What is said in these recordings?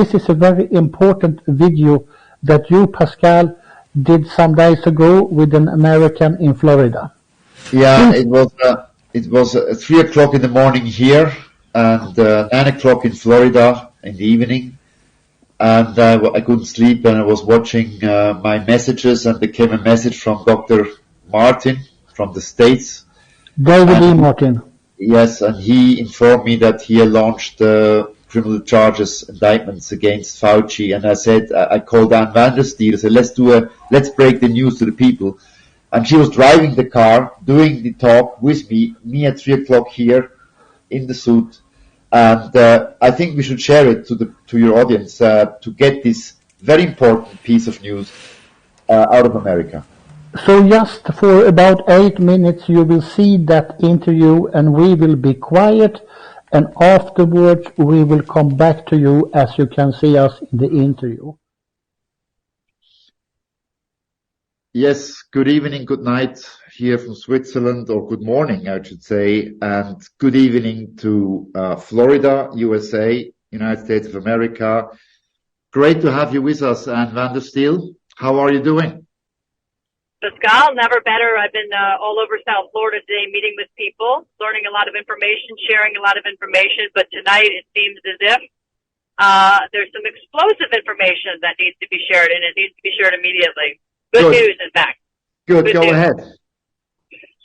this is a very important video that you, Pascal, did some days ago with an American in Florida. Yeah, it was 3 o'clock in the morning here and 9 o'clock in Florida in the evening. And I couldn't sleep, and I was watching my messages, and there came a message from Dr. Martin from the States. David E. Martin. Yes, and he informed me that he had launched criminal charges, indictments against Fauci. And I said, I called Ann Vandersteel. I said, let's break the news to the people. And she was driving the car, doing the talk with me at 3 o'clock here in the suit. And I think we should share it to your audience to get this very important piece of news out of America. So just for about 8 minutes, you will see that interview, and we will be quiet. And afterwards, we will come back to you as you can see us in the interview. Yes, good evening, good night here from Switzerland, or good morning, I should say, and good evening to Florida, USA, United States of America. Great to have you with us, Ann Vandersteel. How are you doing? Pascal, never better. I've been all over South Florida today meeting with people, learning a lot of information, sharing a lot of information, but tonight it seems as if there's some explosive information that needs to be shared, and it needs to be shared immediately. Good news, in fact. Good go news. Ahead.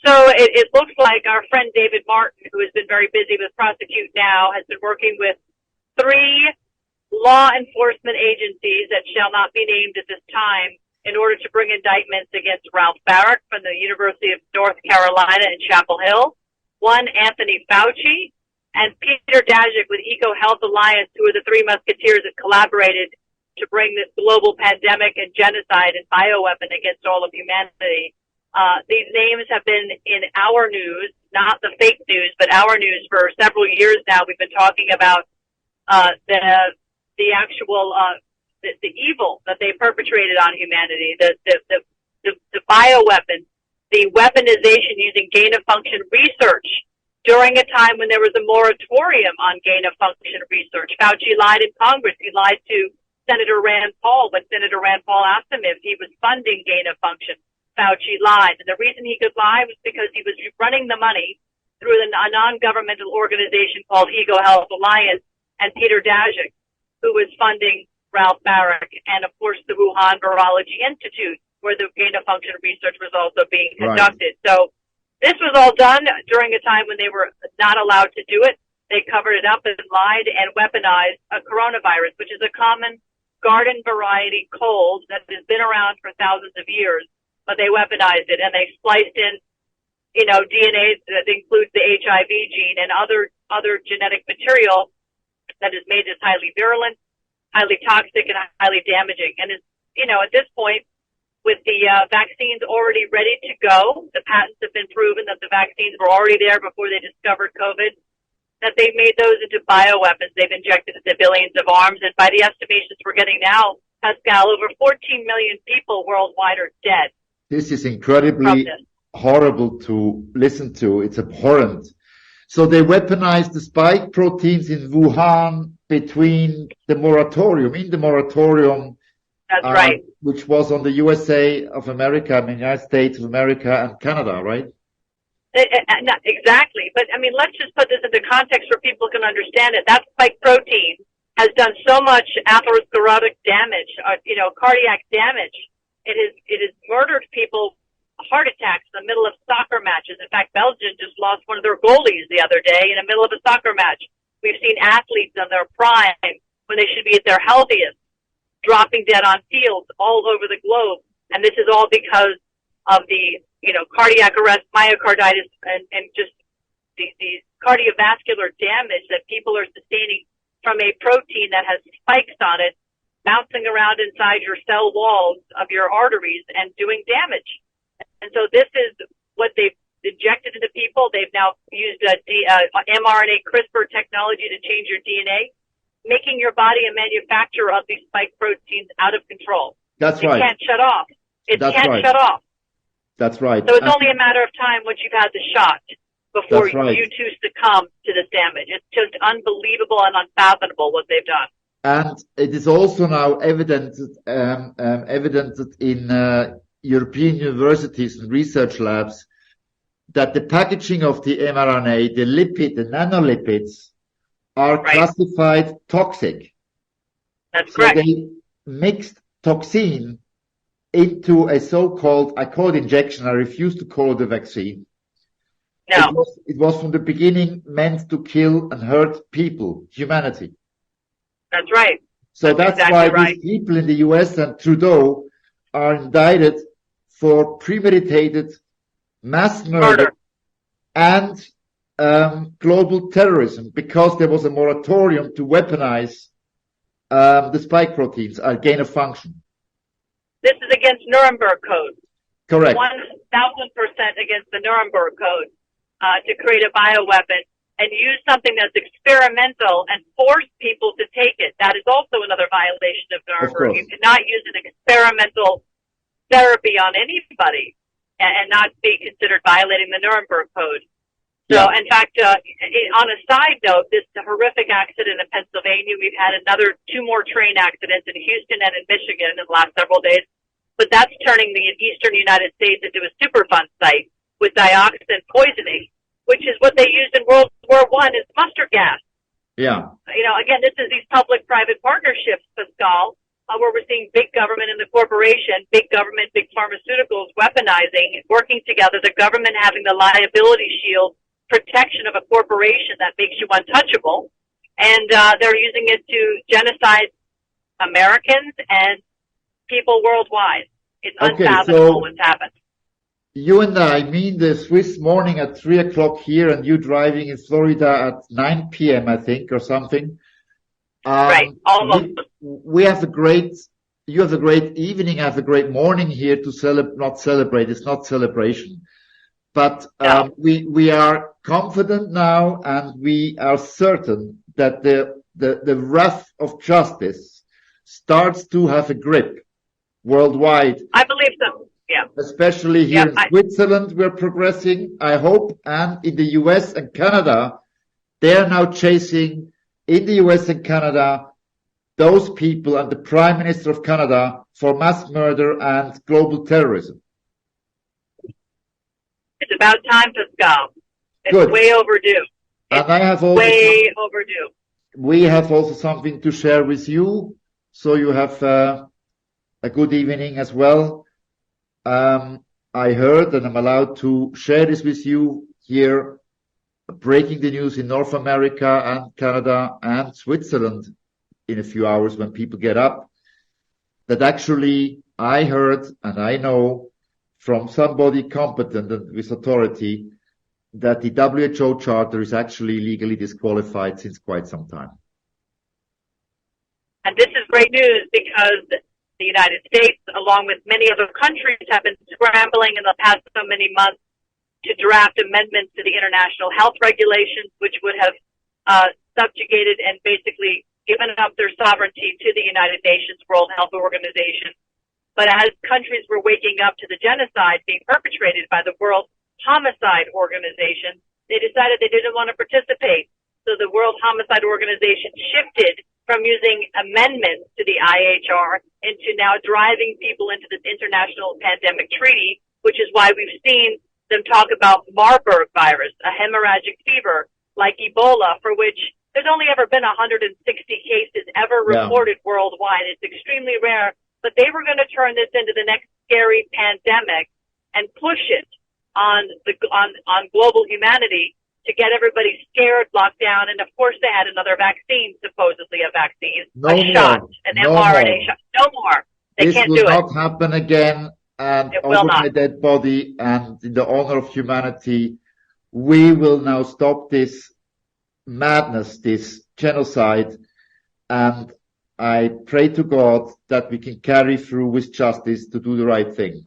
So it looks like our friend David Martin, who has been very busy with Prosecute Now, has been working with 3 law enforcement agencies that shall not be named at this time in order to bring indictments against Ralph Baric from the University of North Carolina in Chapel Hill, one Anthony Fauci, and Peter Daszak with EcoHealth Alliance, who are the 3 musketeers that collaborated to bring this global pandemic and genocide and bioweapon against all of humanity. These names have been in our news, not the fake news, but our news for several years now. We've been talking about the actual the evil that they perpetrated on humanity, the bioweapons, the weaponization using gain-of-function research during a time when there was a moratorium on gain-of-function research. Fauci lied in Congress. He lied to Senator Rand Paul, but Senator Rand Paul asked him if he was funding gain-of-function. Fauci lied. And the reason he could lie was because he was running the money through a non-governmental organization called EcoHealth Alliance and Peter Daszak, who was funding Ralph Baric, and of course the Wuhan Virology Institute, where the gain-of-function research was also being conducted. Right. So this was all done during a time when they were not allowed to do it. They covered it up and lied and weaponized a coronavirus, which is a common garden variety cold that has been around for thousands of years, but they weaponized it and they spliced in, DNA that includes the HIV gene and other genetic material that has made this highly virulent, highly toxic, and highly damaging. And at this point, with the vaccines already ready to go, the patents have been proven that the vaccines were already there before they discovered COVID, that they've made those into bioweapons. They've injected into billions of arms. And by the estimations we're getting now, Pascal, over 14 million people worldwide are dead. This is incredibly horrible to listen to. It's abhorrent. So they weaponized the spike proteins in Wuhan in the moratorium. That's right. Which was on the USA of America, United States of America and Canada, right? Not exactly, but let's just put this into context where people can understand it. That spike protein has done so much atherosclerotic damage, cardiac damage. It has murdered people, heart attacks in the middle of soccer matches. In fact, Belgium just lost one of their goalies the other day in the middle of a soccer match. We've seen athletes in their prime when they should be at their healthiest, dropping dead on fields all over the globe, and this is all because of the cardiac arrest, myocarditis, and just the cardiovascular damage that people are sustaining from a protein that has spikes on it, bouncing around inside your cell walls of your arteries and doing damage. And so this is what they've injected into people. They've now used mRNA CRISPR technology to change your DNA, making your body a manufacturer of these spike proteins out of control. That's right. It can't shut off. It can't shut off. That's right. So it's only a matter of time once you've had the shot before you too succumb to this damage. It's just unbelievable and unfathomable what they've done. And it is also now evident in European universities and research labs that the packaging of the mRNA, the nanolipids, are classified toxic. That's correct. So they mixed toxin into a so-called, I call it injection, I refuse to call it a vaccine. No. It was from the beginning meant to kill and hurt people, humanity. That's right. So that's exactly why these people in the US and Trudeau are indicted for premeditated mass murder and global terrorism, because there was a moratorium to weaponize the spike proteins, gain of function. This is against Nuremberg Code. Correct. 1,000% against the Nuremberg Code to create a bioweapon and use something that's experimental and force people to take it. That is also another violation of Nuremberg. You cannot use an experimental therapy on anybody and not be considered violating the Nuremberg Code. So, in fact, on a side note, this horrific accident in Pennsylvania, we've had two more train accidents in Houston and in Michigan in the last several days. But that's turning the eastern United States into a Superfund site with dioxin poisoning, which is what they used in World War I as mustard gas. Yeah. Again, this is these public-private partnerships, Pascal, where we're seeing big government and the corporation, big government, big pharmaceuticals weaponizing, working together, the government having the liability shield protection of a corporation that makes you untouchable, and they're using it to genocide Americans and people worldwide. It's unfathomable what's happened. You and I mean the Swiss morning at 3 o'clock here, and you driving in Florida at 9 p.m., I think, or something. Right, almost. You have a great evening, I have a great morning here to not celebrate, it's not celebration. But we are confident now, and we are certain that the wrath of justice starts to have a grip worldwide. I believe so. Yeah. Especially here in Switzerland, we're progressing, I hope, and in the US and Canada, they are now chasing in the US and Canada those people and the Prime Minister of Canada for mass murder and global terrorism. It's about time, Pascal. It's Good. way overdue. And I have also way overdue. We have also something to share with you, so you have a good evening as well. I heard, and I'm allowed to share this with you here, breaking the news in North America and Canada and Switzerland in a few hours when people get up, that actually I heard and I know from somebody competent and with authority that the WHO charter is actually legally disqualified since quite some time. And this is great news because the United States, along with many other countries, have been scrambling in the past so many months to draft amendments to the international health regulations, which would have subjugated and basically given up their sovereignty to the United Nations World Health Organization. But as countries were waking up to the genocide being perpetrated by the World Homicide Organization, they decided they didn't want to participate. So the World Homicide Organization shifted from using amendments to the IHR into now driving people into this international pandemic treaty, which is why we've seen them talk about Marburg virus, a hemorrhagic fever like Ebola, for which there's only ever been 160 cases ever reported worldwide. It's extremely rare. But they were going to turn this into the next scary pandemic and push it on global humanity to get everybody scared, locked down, and of course they had another vaccine, supposedly a vaccine, shot, an mRNA shot. No more. They can't do it. This will not happen again, and over my dead body and in the honor of humanity, we will now stop this madness, this genocide, and I pray to God that we can carry through with justice to do the right thing.